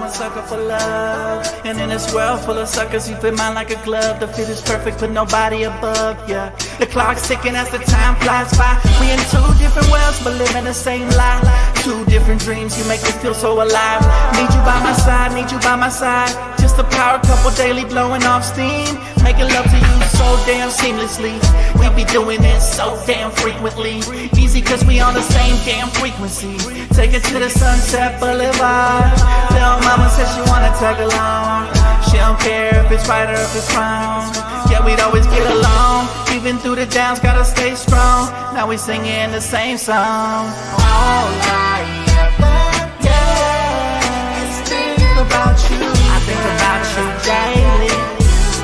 a sucker for love. And in this world full of suckers, you fit mine like a glove. The fit is perfect, put nobody above, yeah. The clock's ticking as the time flies by. We in two different worlds, but living the same life. Two different dreams, you make me feel so alive. Need you by my side, need you by my side. Just a power couple daily blowing off steam. Making love to you so damn seamlessly. We be doing it so damn frequently. Easy cause we on the same damn frequency. Take it to the Sunset Boulevard. Tell mama said she wanna tag along. She don't care if it's right or if it's wrong. Yeah, we'd always get along. Even through the downs, gotta stay strong. Now we singing the same song. All I ever, yeah, is think about you. I think about you daily.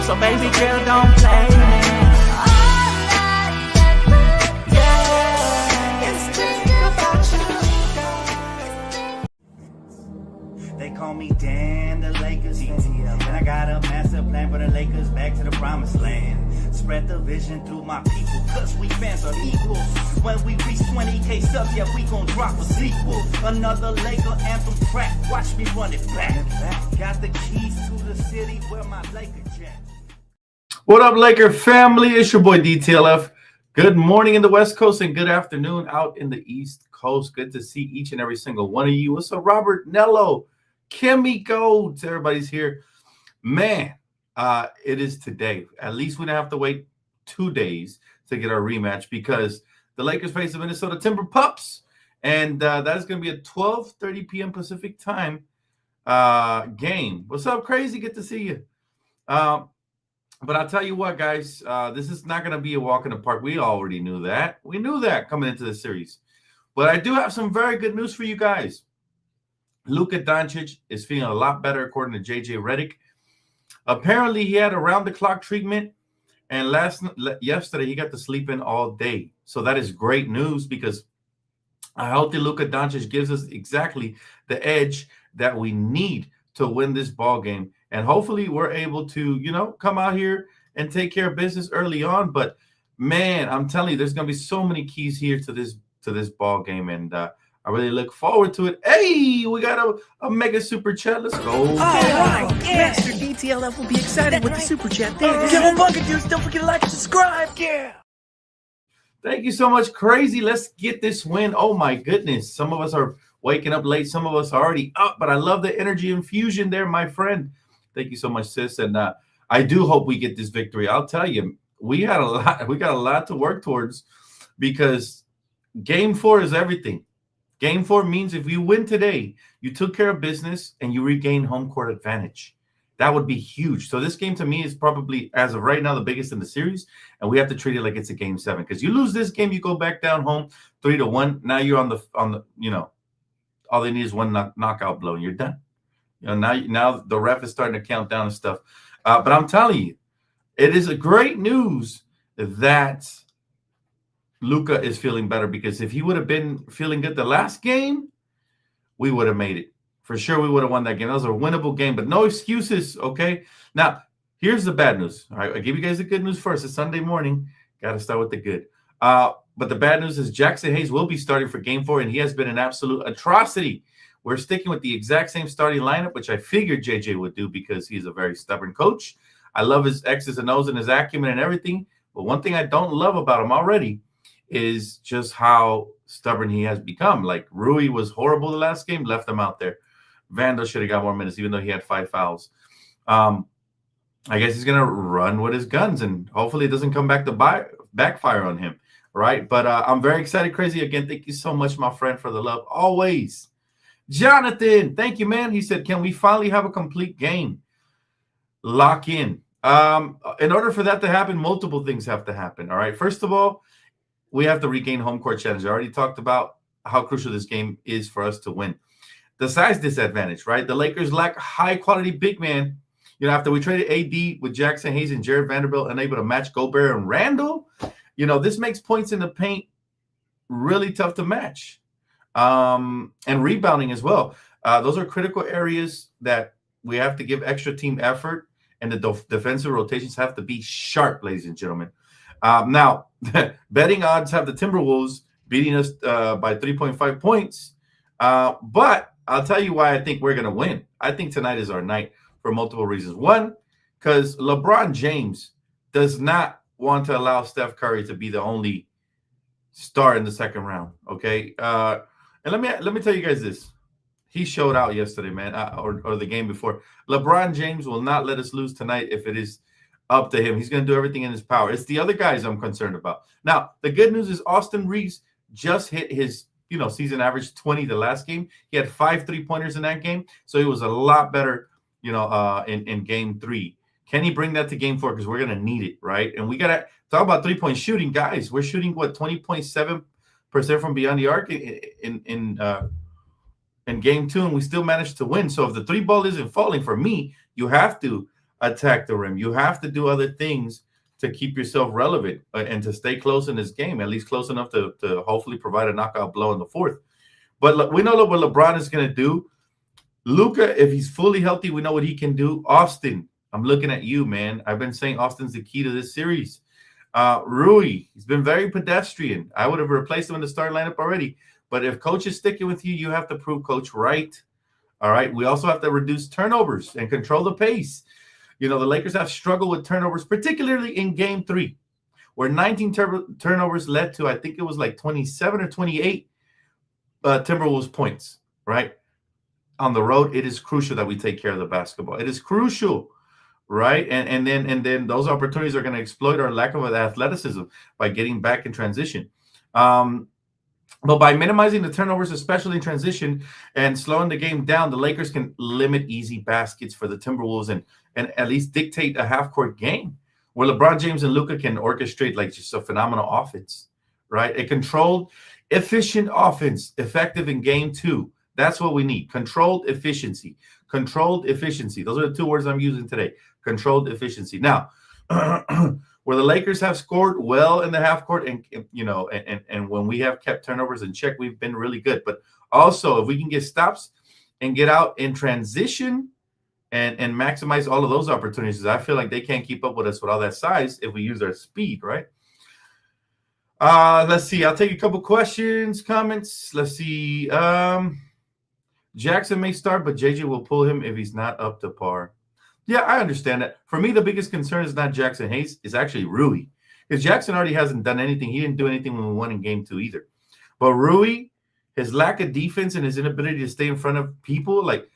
So baby girl, don't play me. All I ever, yeah, is think about you. They call me Dan, the Lakers DTLF. And I got a master plan for the Lakers back to the promised land. Spread the vision through my people, cause we fans are equal. When we reach 20K subs, yeah, we gon' drop a sequel. Another Laker anthem track, watch me run it back. Got the keys to the city where my Laker jet. What up, Laker family? It's your boy DTLF. Good morning in the West Coast and good afternoon out in the East Coast. Good to see each and every single one of you. What's up, Robert, Nello, Kimmy Goats? Everybody's here. Man, it is today. At least we don't have to wait 2 days to get our rematch because the Lakers face the Minnesota Timber Pups. And that is going to be a 12:30 p.m. Pacific time game. What's up, Crazy? Good to see you. But I'll tell you what, guys, this is not going to be a walk in the park. We already knew that. We knew that coming into the series. But I do have some very good news for you guys. Luka Doncic is feeling a lot better, according to JJ Redick. Apparently, he had a round-the-clock treatment, and yesterday he got to sleep in all day. So that is great news because a healthy Luka Doncic gives us exactly the edge that we need to win this ball game. And hopefully we're able to, come out here and take care of business early on. But, man, I'm telling you, there's going to be so many keys here to this ball game, and I really look forward to it. Hey, we got a mega super chat. Let's go. All right. Master DTLF will be excited with the super chat. Come on, dudes. Don't forget to like and subscribe. Yeah. Thank you so much, Crazy. Let's get this win. Oh, my goodness. Some of us are waking up late. Some of us are already up. But I love the energy infusion there, my friend. Thank you so much, sis. And I do hope we get this victory. I'll tell you, we got a lot to work towards because Game 4 is everything. Game 4 means if you win today, you took care of business and you regain home court advantage. That would be huge. So this game to me is probably, as of right now, the biggest in the series, and we have to treat it like it's a Game 7. Because you lose this game, you go back down home 3-1. Now you're on the all they need is one knockout blow, and you're done. Now the ref is starting to count down and stuff. But I'm telling you, it is a great news that Luka is feeling better, because if he would have been feeling good the last game, we would have made it. For sure, we would have won that game. That was a winnable game, but no excuses, okay? Now, here's the bad news. All right, I'll give you guys the good news first. It's Sunday morning. Got to start with the good. But the bad news is Jackson Hayes will be starting for Game 4, and he has been an absolute atrocity. We're sticking with the exact same starting lineup, which I figured JJ would do because he's a very stubborn coach. I love his X's and O's and his acumen and everything, but one thing I don't love about him already is just how stubborn he has become. Like, Rui was horrible the last game, left him out there. Vando should have got more minutes, even though he had 5 fouls. I guess he's going to run with his guns, and hopefully it doesn't come back to backfire on him, right? But I'm very excited. Crazy, again, thank you so much, my friend, for the love. Always. Jonathan, thank you, man. He said, can we finally have a complete game? Lock in. In order for that to happen, multiple things have to happen, all right? First of all, we have to regain home court challenge. I already talked about how crucial this game is for us to win. The size disadvantage, right? The Lakers lack high-quality big man. After we traded AD with Jackson Hayes and Jared Vanderbilt, unable to match Gobert and Randall, this makes points in the paint really tough to match. And rebounding as well. Those are critical areas that we have to give extra team effort, and the defensive rotations have to be sharp, ladies and gentlemen. Now, betting odds have the Timberwolves beating us by 3.5 points. But I'll tell you why I think we're going to win. I think tonight is our night for multiple reasons. One, because LeBron James does not want to allow Steph Curry to be the only star in the second round. Okay, and let me tell you guys this. He showed out yesterday, man, or the game before. LeBron James will not let us lose tonight if it is up to him. He's going to do everything in his power. It's the other guys I'm concerned about. Now, the good news is Austin Reeves just hit his season average 20 the last game. He had 5 3-pointers in that game, so he was a lot better, in game 3. Can he bring that to game 4? Because we're going to need it, right? And we got to talk about 3-point shooting, guys. We're shooting 20.7% from beyond the arc in game 2, and we still managed to win. So if the 3 ball isn't falling, for me, you have to attack the rim. You have to do other things to keep yourself relevant and to stay close in this game, at least close enough to hopefully provide a knockout blow in the 4th. But we know what LeBron is going to do. Luka, if he's fully healthy, we know what he can do. Austin, I'm looking at you, man. I've been saying Austin's the key to this series. Rui, he's been very pedestrian. I would have replaced him in the starting lineup already. But if coach is sticking with you, you have to prove coach right. All right. We also have to reduce turnovers and control the pace. The Lakers have struggled with turnovers, particularly in game 3, where 19 turnovers led to, I think it was like 27 or 28 Timberwolves points, right? On the road, it is crucial that we take care of the basketball. It is crucial, right? And then those opportunities are going to exploit our lack of athleticism by getting back in transition. But by minimizing the turnovers, especially in transition, and slowing the game down, the Lakers can limit easy baskets for the Timberwolves and at least dictate a half-court game where LeBron James and Luka can orchestrate like just a phenomenal offense, right? A controlled, efficient offense, effective in game 2. That's what we need. Controlled efficiency. Controlled efficiency. Those are the 2 words I'm using today. Controlled efficiency. Now, where the Lakers have scored well in the half court and when we have kept turnovers in check, we've been really good. But also, if we can get stops and get out in transition and maximize all of those opportunities, I feel like they can't keep up with us with all that size if we use our speed, right? Let's see. I'll take a couple questions, comments. Let's see. Jackson may start, but JJ will pull him if he's not up to par. Yeah, I understand that. For me, the biggest concern is not Jackson Hayes. It's actually Rui. Because Jackson already hasn't done anything. He didn't do anything when we won in game 2 either. But Rui, his lack of defense and his inability to stay in front of people, like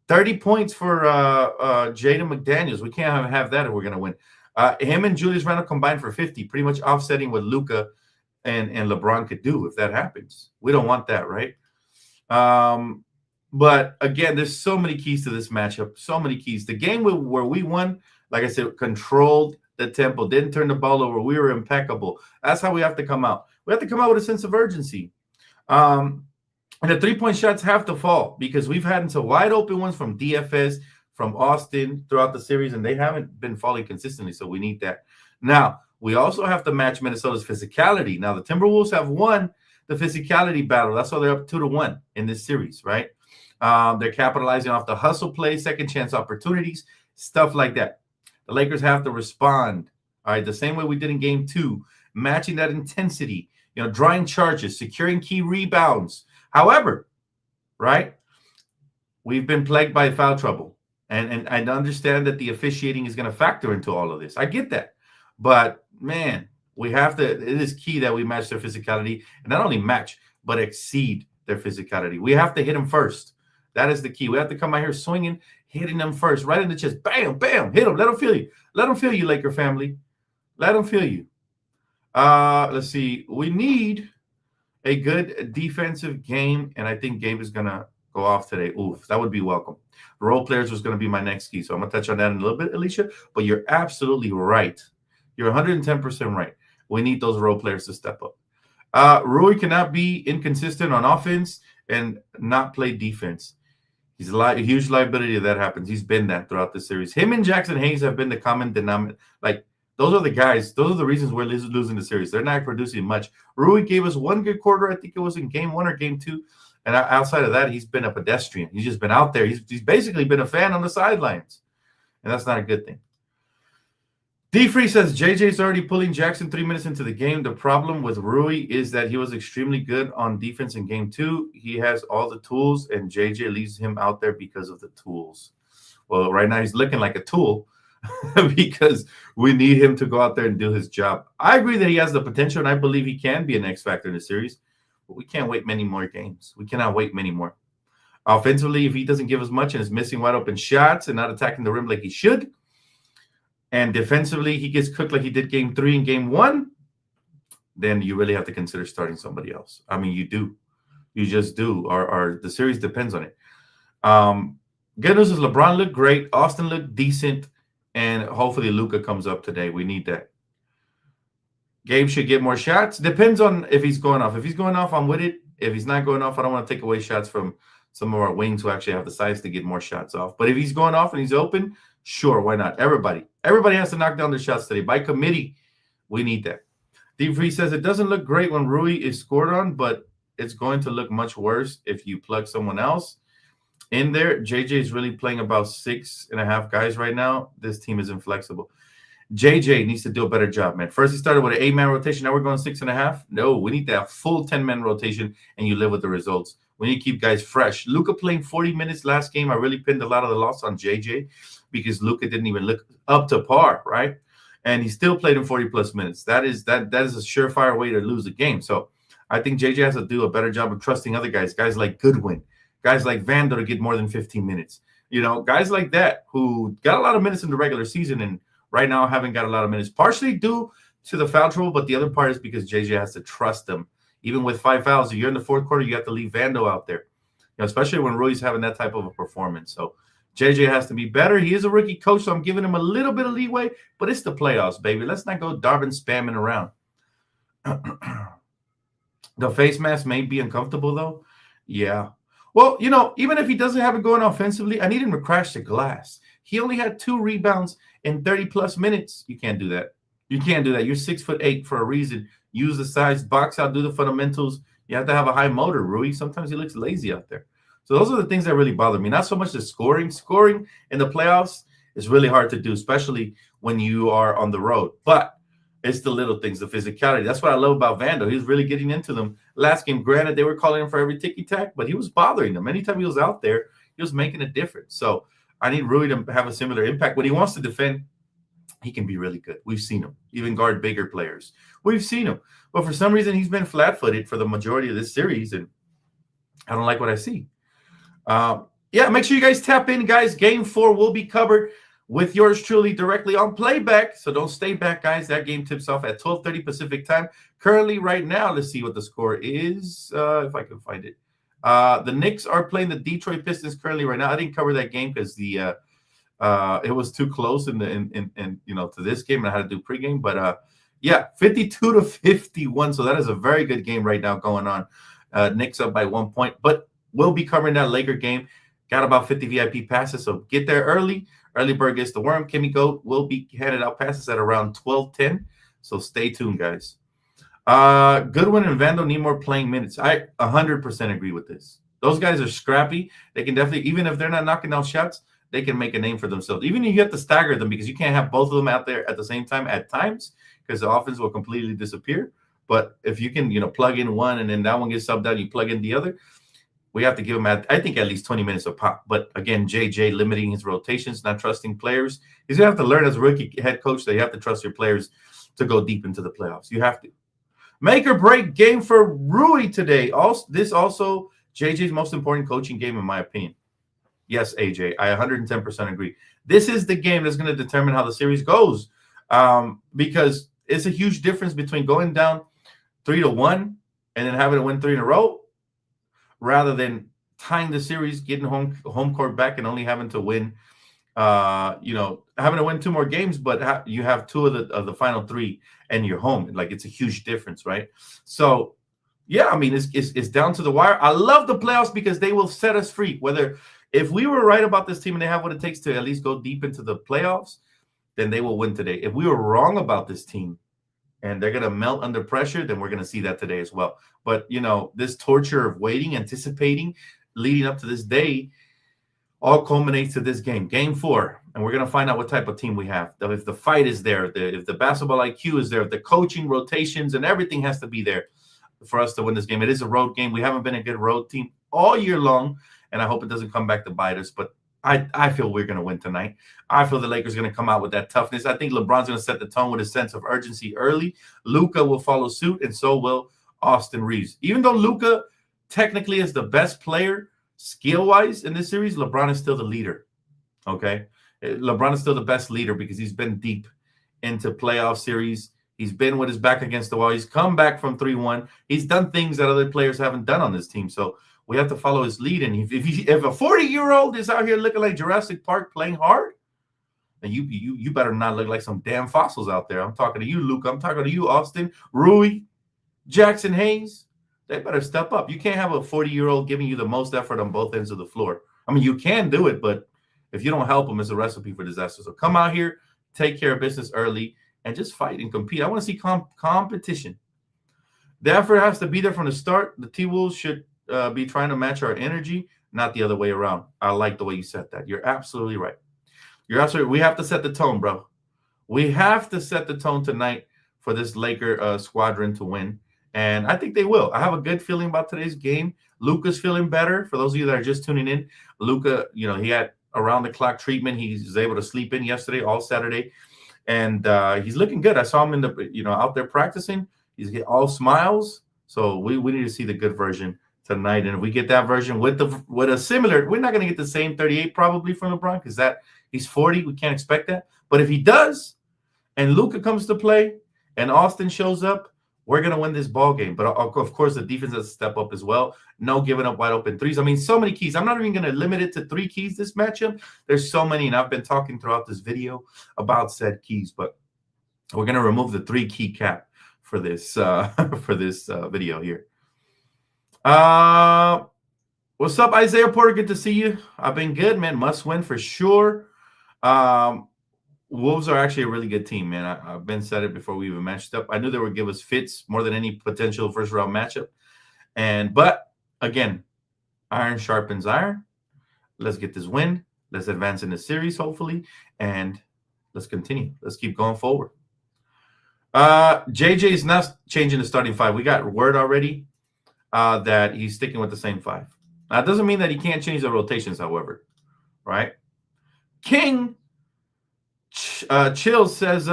30 points for Jaden McDaniels. We can't have that if we're going to win. Him and Julius Randle combined for 50, pretty much offsetting what Luka and LeBron could do if that happens. We don't want that, right? But again, there's so many keys to this matchup, so many keys. The game where we won, like I said, controlled the tempo, didn't turn the ball over. We were impeccable. That's how we have to come out. We have to come out with a sense of urgency. And the 3-point shots have to fall because we've had some wide open ones from DFS, from Austin throughout the series, and they haven't been falling consistently, so we need that. Now, we also have to match Minnesota's physicality. Now, the Timberwolves have won the physicality battle. That's why they're up 2-1 in this series, right? They're capitalizing off the hustle play, second chance opportunities, stuff like that. The Lakers have to respond, all right, the same way we did in game 2, matching that intensity, drawing charges, securing key rebounds. However, right, we've been plagued by foul trouble. And I understand that the officiating is going to factor into all of this. I get that. But, man, it is key that we match their physicality, and not only match, but exceed their physicality. We have to hit them first. That is the key. We have to come out here swinging, hitting them first, right in the chest. Bam, bam, hit them. Let them feel you. Let them feel you, Laker family. Let them feel you. Let's see. We need a good defensive game, and I think Gabe is going to go off today. Oof, that would be welcome. The role players was going to be my next key, so I'm going to touch on that in a little bit, Alicia, but you're absolutely right. You're 110% right. We need those role players to step up. Rui cannot be inconsistent on offense and not play defense. He's a huge liability if that happens. He's been that throughout the series. Him and Jackson Hayes have been the common denominator. Like, those are the guys. Those are the reasons we're losing the series. They're not producing much. Rui gave us one good quarter. I think it was in game 1 or game 2. And outside of that, he's been a pedestrian. He's just been out there. He's basically been a fan on the sidelines. And that's not a good thing. D-Free says JJ's already pulling Jackson 3 minutes into the game. The problem with Rui is that he was extremely good on defense in game 2. He has all the tools, and JJ leaves him out there because of the tools. Well, right now he's looking like a tool because we need him to go out there and do his job. I agree that he has the potential, and I believe he can be an X factor in the series, but we can't wait many more games. We cannot wait many more. Offensively, if he doesn't give us much and is missing wide open shots and not attacking the rim like he should, and defensively he gets cooked like he did game 3 and game 1, then you really have to consider starting somebody else. I mean, you do. You just do. The series depends on it. Good news is LeBron looked great. Austin looked decent. And hopefully Luka comes up today. We need that. Gabe should get more shots. Depends on if he's going off. If he's going off, I'm with it. If he's not going off, I don't want to take away shots from some of our wings who actually have the size to get more shots off. But if he's going off and he's open, sure, why not? Everybody has to knock down their shots today. By committee, we need that. Deep Free says it doesn't look great when Rui is scored on, but it's going to look much worse if you plug someone else in there. JJ is really playing about 6.5 guys right now. This team is inflexible. JJ needs to do a better job, man. First, he started with an 8-man rotation. Now we're going 6.5. No, we need to have full 10-man rotation, and you live with the results. We need to keep guys fresh. Luka playing 40 minutes last game. I really pinned a lot of the loss on JJ because Luka didn't even look up to par, right? And he still played in 40-plus minutes. That is a surefire way to lose a game. So I think JJ has to do a better job of trusting other guys like Goodwin, guys like Vando to get more than 15 minutes. You know, guys like that who got a lot of minutes in the regular season and right now haven't got a lot of minutes, partially due to the foul trouble, but the other part is because JJ has to trust them. Even with 5 fouls, if you're in the fourth quarter, you have to leave Vando out there, you know, especially when Rui's having that type of a performance. So JJ has to be better. He is a rookie coach, so I'm giving him a little bit of leeway, but it's the playoffs, baby. Let's not go Darvin spamming around. The face mask may be uncomfortable, though. Yeah. Well, you know, even if he doesn't have it going offensively, I need him to crash the glass. He only had 2 rebounds in 30-plus minutes. You can't do that. You can't do that. You're 6'8" for a reason. Use the size, box out, do the fundamentals. You have to have a high motor, Rui. Sometimes he looks lazy out there. So those are the things that really bother me. Not so much the scoring. Scoring in the playoffs is really hard to do, especially when you are on the road. But it's the little things, the physicality. That's what I love about Vando. He was really getting into them. Last game, granted, they were calling him for every ticky-tack, but he was bothering them. Anytime he was out there, he was making a difference. So I need Rui to have a similar impact. When he wants to defend, he can be really good. We've seen him. Even guard bigger players. We've seen him. But for some reason, he's been flat-footed for the majority of this series, and I don't like what I see. Yeah, make sure you guys tap in, guys. Game 4 will be covered with yours truly directly on playback. So don't stay back, guys. That game tips off at 12:30 Pacific time. Currently, right now, let's see what the score is, if I can find it. The Knicks are playing the Detroit Pistons currently right now. I didn't cover that game because it was too close in to this game, and I had to do pregame. But yeah, 52-51. So that is a very good game right now going on. Knicks up by 1 point, but we'll be covering that Laker game. Got about 50 VIP passes, so get there early. Early bird gets the worm. Kimmy Goat will be handed out passes at around 12:10. So stay tuned, guys. Goodwin and Vando need more playing minutes. I 100% agree with this. Those guys are scrappy. They can definitely, even if they're not knocking down shots, they can make a name for themselves. Even if you have to stagger them because you can't have both of them out there at the same time at times because the offense will completely disappear. But if you can, plug in one and then that one gets subbed out, you plug in the other. We have to give him, I think, at least 20 minutes a pop. But again, JJ limiting his rotations, not trusting players. He's going to have to learn as a rookie head coach that you have to trust your players to go deep into the playoffs. You have to. Make or break game for Rui today. This also JJ's most important coaching game, in my opinion. Yes, AJ, I 110% agree. This is the game that's going to determine how the series goes because it's a huge difference between going down 3-1 and then having to win 3 in a row rather than tying the series, getting home court back and only having to win, having to win 2 more games, but you have 2 of the final 3 and you're home. Like, it's a huge difference, right? So, yeah, I mean, it's down to the wire. I love the playoffs because they will set us free. If we were right about this team and they have what it takes to at least go deep into the playoffs, then they will win today. If we were wrong about this team and they're going to melt under pressure, then we're going to see that today as well. But, this torture of waiting, anticipating, leading up to this day, all culminates to this game, Game 4. And we're going to find out what type of team we have. If the fight is there, if the basketball IQ is there, if the coaching, rotations, and everything has to be there for us to win this game. It is a road game. We haven't been a good road team all year long, and I hope it doesn't come back to bite us. But I feel we're going to win tonight. I feel the Lakers are going to come out with that toughness. I think LeBron's going to set the tone with a sense of urgency early. Luka will follow suit, and so will Austin Reeves. Even though Luka technically is the best player skill-wise in this series, LeBron is still the leader, okay? LeBron is still the best leader because he's been deep into playoff series. He's been with his back against the wall. He's come back from 3-1. He's done things that other players haven't done on this team. So we have to follow his lead. And if a 40-year-old is out here looking like Jurassic Park playing hard, then you better not look like some damn fossils out there. I'm talking to you, Luka. I'm talking to you, Austin, Rui, Jackson Hayes. They better step up. You can't have a 40-year-old giving you the most effort on both ends of the floor. I mean, you can do it, but if you don't help them, it's a recipe for disaster. So come out here, take care of business early, and just fight and compete. I want to see competition. The effort has to be there from the start. The T-Wolves should be trying to match our energy, not the other way around. I like the way you said that. You're absolutely right. You're absolutely. We have to set the tone, bro. We have to set the tone tonight for this Laker squadron to win, and I think they will. I have a good feeling about today's game. Luka's feeling better. For those of you that are just tuning in, Luka, he had around-the-clock treatment. He was able to sleep in yesterday, all Saturday, and he's looking good. I saw him in the out there practicing. He's all smiles. So we need to see the good version tonight. And if we get that version with a similar, we're not going to get the same 38 probably from LeBron because he's 40. We can't expect that. But if he does, and Luka comes to play, and Austin shows up, we're going to win this ball game. But of course, the defense has to step up as well. No giving up wide open threes. I mean, so many keys. I'm not even going to limit it to 3 keys this matchup. There's so many, and I've been talking throughout this video about said keys. But we're going to remove the 3 key cap for this video here. What's up, Isaiah Porter? Good to see you. I've been good, man. Must win for sure. Wolves are actually a really good team, man. I've been said it before we even matched up. I knew they would give us fits more than any potential first round matchup. But again, iron sharpens iron. Let's get this win. Let's advance in the series, hopefully, and let's continue. Let's keep going forward. JJ is not changing the starting 5. We got word already that he's sticking with the same 5. Now, it doesn't mean that he can't change the rotations, however, right? King Chill says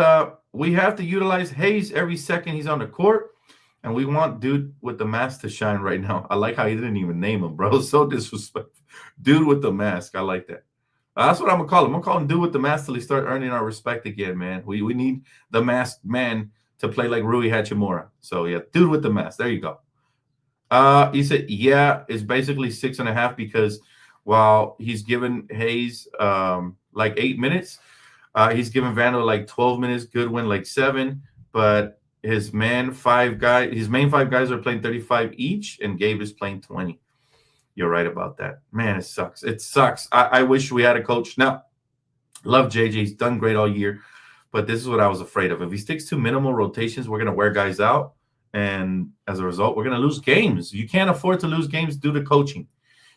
we have to utilize Hayes every second he's on the court, and we want dude with the mask to shine right now. I like how he didn't even name him, bro. So disrespectful. Dude with the mask. I like that. That's what I'm going to call him. I'm going to call him dude with the mask till he start earning our respect again, man. We need the masked man to play like Rui Hachimura. So, yeah, dude with the mask. There you go. He said, yeah, it's basically 6.5 because while he's given Hayes like 8 minutes, he's given Vandal like 12 minutes, Goodwin like 7, but his main 5 guys are playing 35 each, and Gabe is playing 20. You're right about that. Man, it sucks. It sucks. I wish we had a coach. Now, love JJ. He's done great all year, but this is what I was afraid of. If he sticks to minimal rotations, we're going to wear guys out, and as a result, we're going to lose games. You can't afford to lose games due to coaching.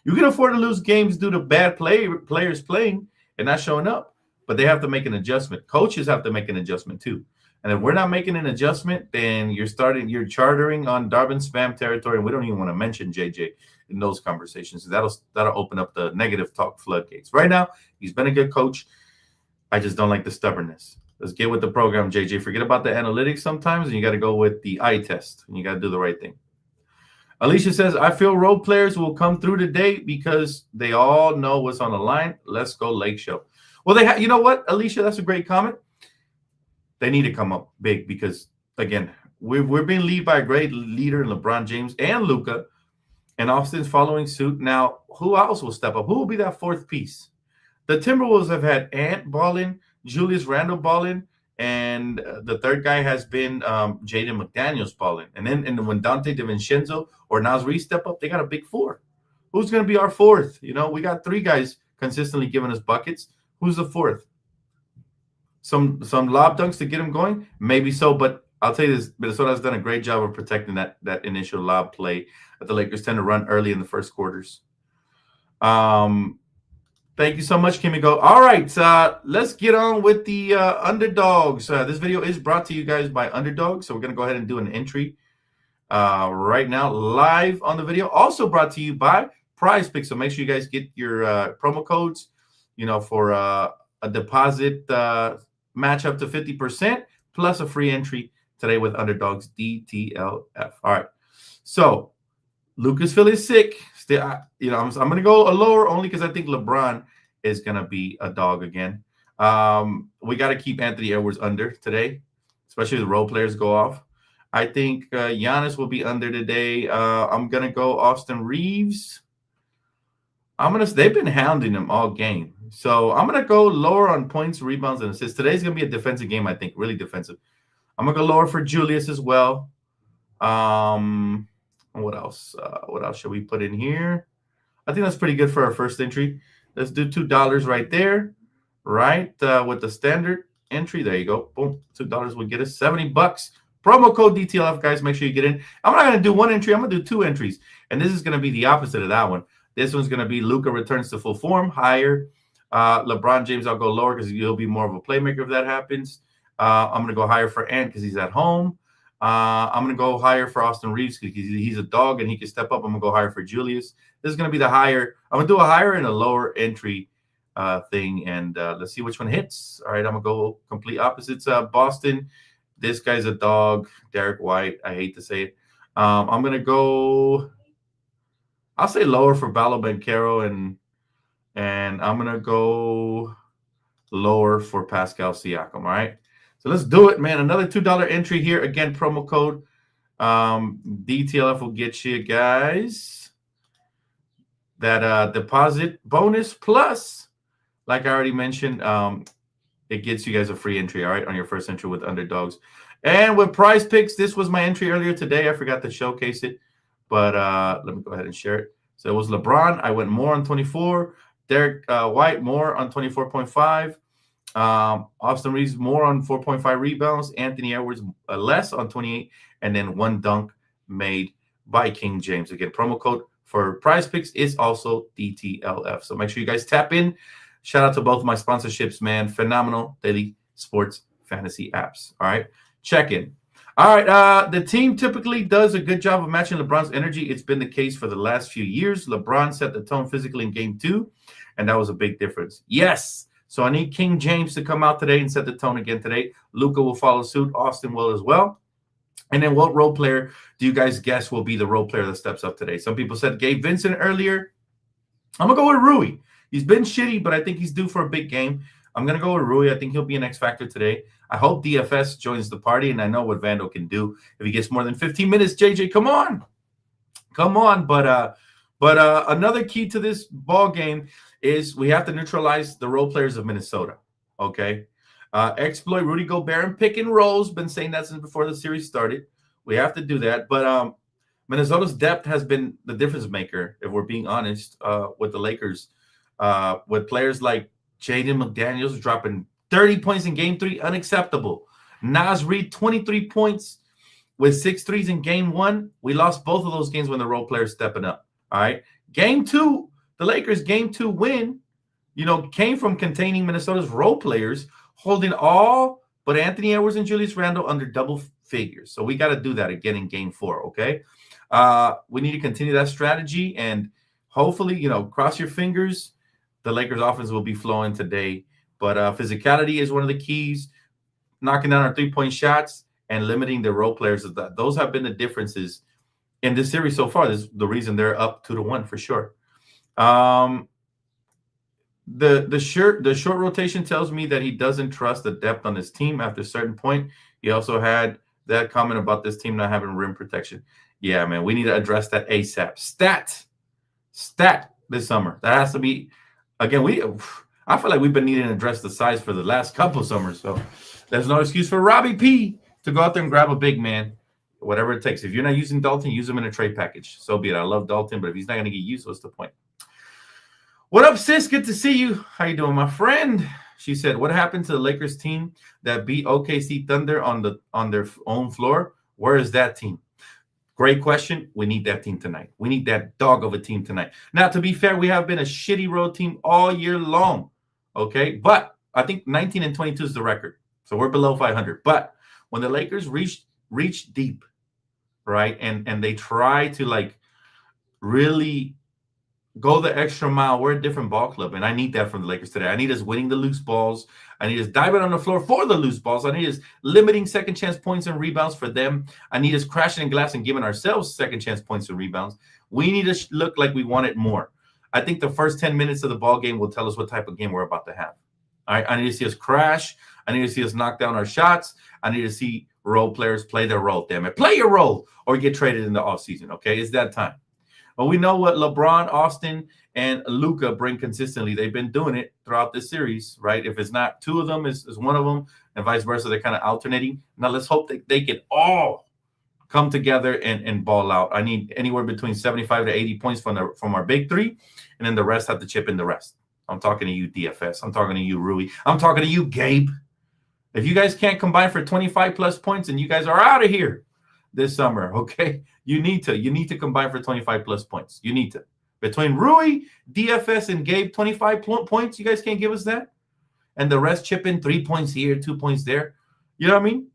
You can afford to lose games due to bad players playing and not showing up, but they have to make an adjustment. Coaches have to make an adjustment too. And if we're not making an adjustment, then you're chartering on Darvin spam territory, and we don't even want to mention JJ in those conversations. That'll open up the negative talk floodgates. Right now, he's been a good coach. I just don't like the stubbornness. Let's get with the program, JJ. Forget about the analytics sometimes, and you got to go with the eye test, and you got to do the right thing. Alicia says, I feel role players will come through today because they all know what's on the line. Let's go Lake Show. Well, you know what, Alicia? That's a great comment. They need to come up big because, again, we're being led by a great leader in LeBron James and Luka, and Austin's following suit. Now, who else will step up? Who will be that 4th piece? The Timberwolves have had Ant balling, Julius Randle balling, and the 3rd guy has been Jaden McDaniels balling. And then when Dante DiVincenzo or Naz Reid step up, they got a big 4. Who's going to be our 4th? We got 3 guys consistently giving us buckets. Who's the 4th? Some lob dunks to get him going? Maybe so, but I'll tell you this, Minnesota has done a great job of protecting that initial lob play that the Lakers tend to run early in the first quarters. They Thank you so much, Kimiko. All right, let's get on with the underdogs. This video is brought to you guys by Underdogs, so we're going to go ahead and do an entry right now, live on the video. Also brought to you by Prize Picks, so make sure you guys get your promo codes, for a deposit match up to 50%, plus a free entry today with Underdogs DTLF. All right, so Luka's feeling sick. Still, I'm going to go a lower only because I think LeBron is going to be a dog again. We got to keep Anthony Edwards under today, especially if the role players go off. I think Giannis will be under today. I'm going to go Austin Reeves. They've been hounding him all game. So I'm going to go lower on points, rebounds, and assists. Today's going to be a defensive game, I think, really defensive. I'm going to go lower for Julius as well. What else? What else should we put in here? I think that's pretty good for our first entry. Let's do $2 right there, right? With the standard entry. There you go. Boom. $2 will get us $70. Promo code DTLF, guys. Make sure you get in. I'm not going to do one entry. I'm going to do 2 entries. And this is going to be the opposite of that one. This one's going to be Luka returns to full form, higher. LeBron James, I'll go lower because he'll be more of a playmaker if that happens. I'm going to go higher for Ant because he's at home. I'm going to go higher for Austin Reeves because he's a dog and he can step up. I'm going to go higher for Julius. This is going to be the higher. I'm going to do a higher and a lower entry thing, and let's see which one hits. All right, I'm going to go complete opposites. Boston, this guy's a dog. Derek White, I hate to say it. I'm going to go, I'll say lower for Balo Banchero, and I'm going to go lower for Pascal Siakam, all right? So let's do it, man. Another $2 entry here. Again, promo code DTLF will get you guys that deposit bonus. Plus, like I already mentioned, it gets you guys a free entry, all right, on your first entry with Underdogs. And with Prize Picks, this was my entry earlier today. I forgot to showcase it, but let me go ahead and share it. So it was LeBron. I went more on 24. Derek White, more on 24.5. Austin Reeves more on 4.5 rebounds. Anthony Edwards less on 28, and then 1 dunk made by King James. Again, promo code for Prize Picks is also DTLF. So make sure you guys tap in. Shout out to both my sponsorships, man. Phenomenal daily sports fantasy apps. All right, check in. All right, the team typically does a good job of matching LeBron's energy. It's been the case for the last few years. LeBron set the tone physically in Game 2, and that was a big difference. Yes. So I need King James to come out today and set the tone again today. Luka will follow suit. Austin will as well. And then what role player do you guys guess will be the role player that steps up today? Some people said Gabe Vincent earlier. I'm going to go with Rui. He's been shitty, but I think he's due for a big game. I'm going to go with Rui. I think he'll be an X factor today. I hope DFS joins the party, and I know what Vando can do. If he gets more than 15 minutes, JJ, come on. Come on. But another key to this ball game is we have to neutralize the role players of Minnesota, okay? Exploit Rudy Gobert and pick and rolls. Been saying that since before the series started. We have to do that. But Minnesota's depth has been the difference maker, if we're being honest, with the Lakers. With players like Jaden McDaniels dropping 30 points in Game 3, unacceptable. Naz Reid, 23 points with 6 threes in Game 1. We lost both of those games when the role players stepping up, all right? Game 2, the Lakers' Game 2 win, came from containing Minnesota's role players, holding all but Anthony Edwards and Julius Randle under double figures. So we got to do that again in Game 4, okay? We need to continue that strategy, and hopefully, cross your fingers, the Lakers' offense will be flowing today. But physicality is one of the keys, knocking down our three-point shots and limiting the role players. Those have been the differences in this series so far. This is the reason they're up 2-1 for sure. The short rotation tells me that he doesn't trust the depth on his team after a certain point. He also had that comment about this team not having rim protection. Yeah, man, we need to address that ASAP. Stat this summer. That has to be, again, I feel like we've been needing to address the size for the last couple of summers. So there's no excuse for Robbie P to go out there and grab a big man, whatever it takes. If you're not using Dalton, use him in a trade package. So be it. I love Dalton, but if he's not going to get used, what's the point? What up, sis? Good to see you. How you doing, my friend? She said, what happened to the Lakers team that beat OKC Thunder on their own floor? Where is that team? Great question. We need that team tonight. We need that dog of a team tonight. Now, to be fair, we have been a shitty road team all year long. Okay. But I think 19-22 is the record. So we're below 500. But when the Lakers reach deep, right, and they try to like really go the extra mile, we're a different ball club. And I need that from the Lakers today. I need us winning the loose balls. I need us diving on the floor for the loose balls. I need us limiting second chance points and rebounds for them. I need us crashing in glass and giving ourselves second chance points and rebounds. We need to look like we want it more. I think the first 10 minutes of the ball game will tell us what type of game we're about to have. All right, I need to see us crash. I need to see us knock down our shots. I need to see role players play their role. Damn it. Play your role or get traded in the offseason, okay? It's that time. But we know what LeBron, Austin, and Luka bring consistently. They've been doing it throughout this series, right? If it's not two of them, it's one of them, and vice versa. They're kind of alternating. Now let's hope that they can all come together and ball out. I need anywhere between 75 to 80 points from our big three, and then the rest have to chip in the rest. I'm talking to you, DFS. I'm talking to you, Rui. I'm talking to you, Gabe. If you guys can't combine for 25-plus points, and you guys are out of here this summer, okay? You need to combine for 25-plus points. You need to. Between Rui, DFS, and Gabe, 25 points, you guys can't give us that? And the rest chip in 3 points here, 2 points there. You know what I mean?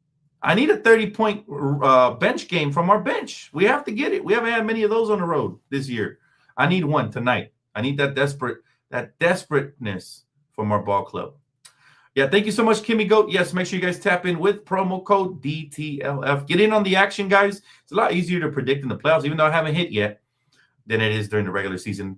I need a 30-point bench game from our bench. We have to get it. We haven't had many of those on the road this year. I need one tonight. I need that desperateness from our ball club. Yeah, thank you so much, Kimmy Goat. Yes, make sure you guys tap in with promo code DTLF. Get in on the action, guys. It's a lot easier to predict in the playoffs, even though I haven't hit yet, than it is during the regular season.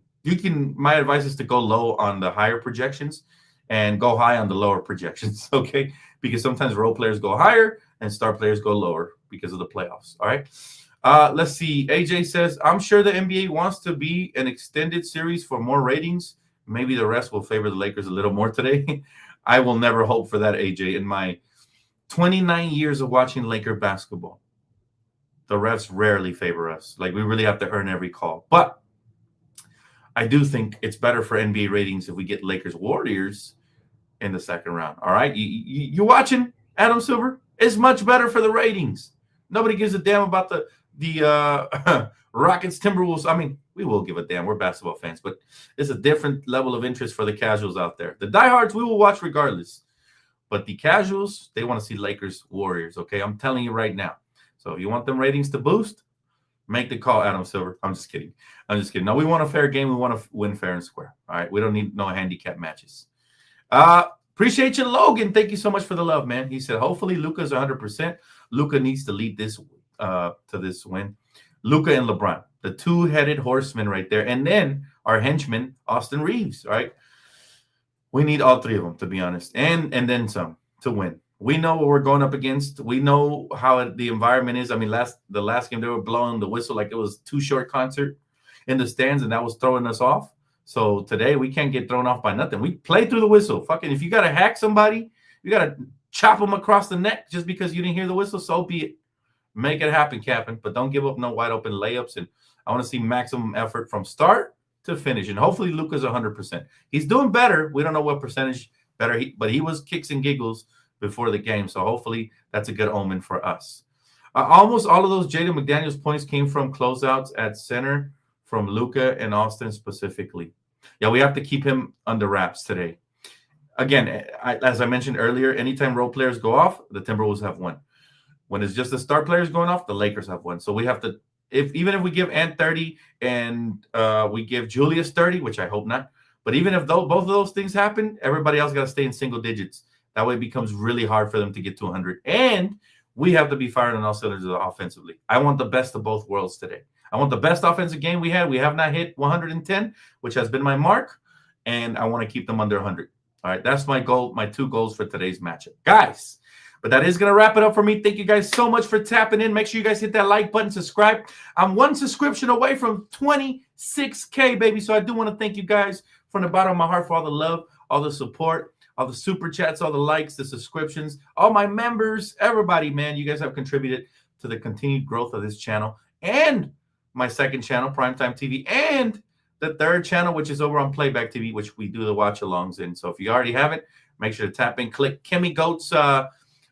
My advice is to go low on the higher projections and go high on the lower projections, okay? Because sometimes role players go higher and star players go lower because of the playoffs, all right? Let's see. AJ says, I'm sure the NBA wants to be an extended series for more ratings. Maybe the rest will favor the Lakers a little more today. I will never hope for that, AJ. In my 29 years of watching Laker basketball, the refs rarely favor us. Like, we really have to earn every call. But I do think it's better for NBA ratings if we get Lakers Warriors in the second round. All right? You watching, Adam Silver? It's much better for the ratings. Nobody gives a damn about the Rockets, Timberwolves. I mean, we will give a damn. We're basketball fans, but it's a different level of interest for the casuals out there. The diehards, we will watch regardless. But the casuals, they want to see Lakers, Warriors, okay? I'm telling you right now. So if you want them ratings to boost, make the call, Adam Silver. I'm just kidding. No, we want a fair game. We want to win fair and square, all right? We don't need no handicap matches. Appreciate you, Logan. Thank you so much for the love, man. He said, hopefully Luka's 100%. Luka needs to lead this to this win. Luka and LeBron, the two-headed horsemen right there. And then our henchman, Austin Reeves, right? We need all three of them, to be honest. And then some to win. We know what we're going up against. We know how the environment is. I mean, the last game, they were blowing the whistle like it was too short concert in the stands, and that was throwing us off. So today, we can't get thrown off by nothing. We play through the whistle. Fucking, if you got to hack somebody, you got to chop them across the neck just because you didn't hear the whistle, so be it. Make it happen, Captain, but don't give up no wide open layups. And I want to see maximum effort from start to finish. And hopefully Luka's 100%. He's doing better. We don't know what percentage better, but he was kicks and giggles before the game. So hopefully that's a good omen for us. Almost all of those Jaden McDaniels points came from closeouts at center from Luka and Austin specifically. Yeah, we have to keep him under wraps today. Again, as I mentioned earlier, anytime role players go off, the Timberwolves have won. When it's just the star players going off, the Lakers have won. So we have to, even if we give Ant 30 and we give Julius 30, which I hope not, but even if both of those things happen, everybody else got to stay in single digits. That way it becomes really hard for them to get to 100. And we have to be firing on all cylinders offensively. I want the best of both worlds today. I want the best offensive game we had. We have not hit 110, which has been my mark, and I want to keep them under 100. All right, that's my goal, my two goals for today's matchup. Guys, but that is going to wrap it up for me. Thank you guys so much for tapping in. Make sure you guys hit that like button, subscribe. I'm one subscription away from 26K, baby. So I do want to thank you guys from the bottom of my heart for all the love, all the support, all the super chats, all the likes, the subscriptions, all my members, everybody, man. You guys have contributed to the continued growth of this channel and my second channel, Primetime TV, and the third channel, which is over on Playback TV, which we do the watch-alongs in. So if you already have it, make sure to tap in, click Kimmy Goat's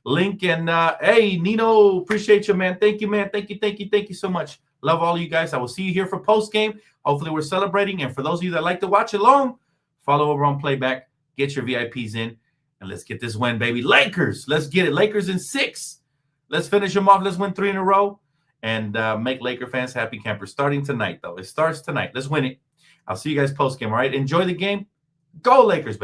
link. And hey, Nino, appreciate you, man. Thank you, man. Thank you so much. Love all of you guys. I will see you here for post game. Hopefully we're celebrating. And for those of you that like to watch along, follow over on Playback. Get your VIPs in. And let's get this win, baby. Lakers, let's get it. Lakers in 6. Let's finish them off. Let's win 3 in a row. And make Laker fans happy campers. Starting tonight, though. It starts tonight. Let's win it. I'll see you guys post game, all right? Enjoy the game. Go Lakers, baby.